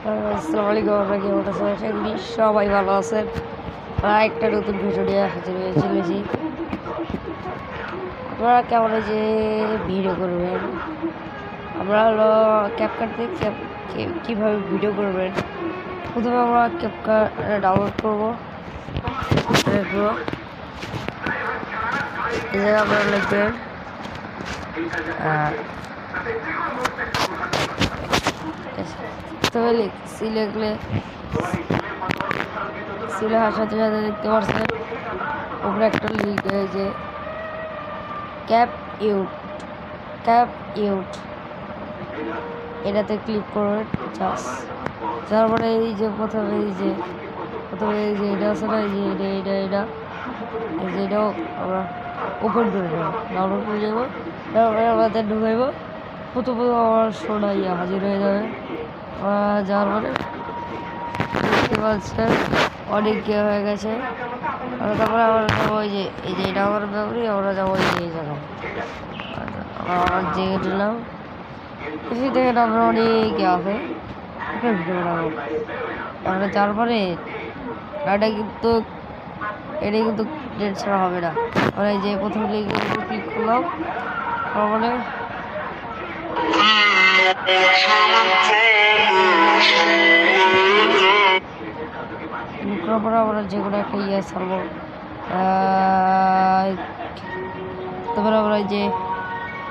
আসসালামু আলাইকুম। আমরা কেমন আছেন? আশা করি সবাই ভালো আছেন। একটা নতুন ভিডিও নিয়ে হাজির হয়ে চলেছি। আপনারা কেমন যে ভিডিও করবেন, আমরা হলো ক্যাপকাট দিয়ে কীভাবে ভিডিও করবেন। প্রথমে আমরা ক্যাপকাট ডাউনলোড করবো। এই জায়গায় আপনারা লিখবেন লিখলে লেখার সাথে সাথে দেখতে পাচ্ছেন উপরে একটা লিঙ্ক হয়েছে ক্যাপ ইউট, এটাতে ক্লিক করবেন। তারপরে এই যে প্রথমে এই যে এটা আছে না, এই যে এটা এটাও আমরা ওপেন করে নেব, ডাউনলোড করে নেব। তারপরে আমাদের ঢুকাইব। প্রথম আমার সোনা হাজির হয়ে যাবে। যাওয়ার পরে দেখতে পাচ্ছেন অনেক হয়ে গেছে। তারপরে আমরা যাবো এই যে এটা আমার ব্যবহারই, আমরা যাবো এই জায়গায়। আমার যে দিলাম বেশি দেখেন আমরা অনেক আছে ভিডিও বানাবো। আমরা তারপরে এটা কিন্তু ডেট ছাড়া হবে না। আমরা এই যে প্রথম লিঙ্কে ক্লিক করলাম। তারপরে আমরা যে কোনো একটা ছাড়বো। তারপরে আমরা এই যে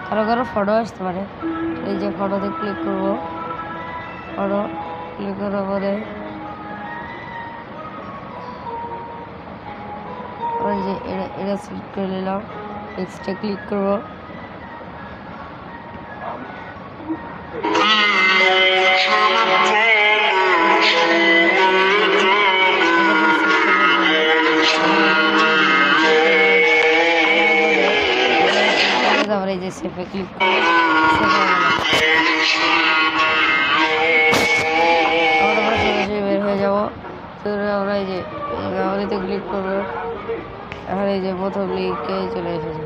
কারো ফটো আসতে পারে, এই যে ফটোতে ক্লিক করবো। ফটো ক্লিক করার পরে যে এটা সিলেক্ট করে নিলাম। নেক্সটে ক্লিক করবো। তারপরে এই যে সেভে ক্লিক করে বের হয়ে যাবো। আমরা এই যে মেমোরিতে ক্লিক করবো। এখন এই যে প্রথম লিঙ্কে চলে এসেছে।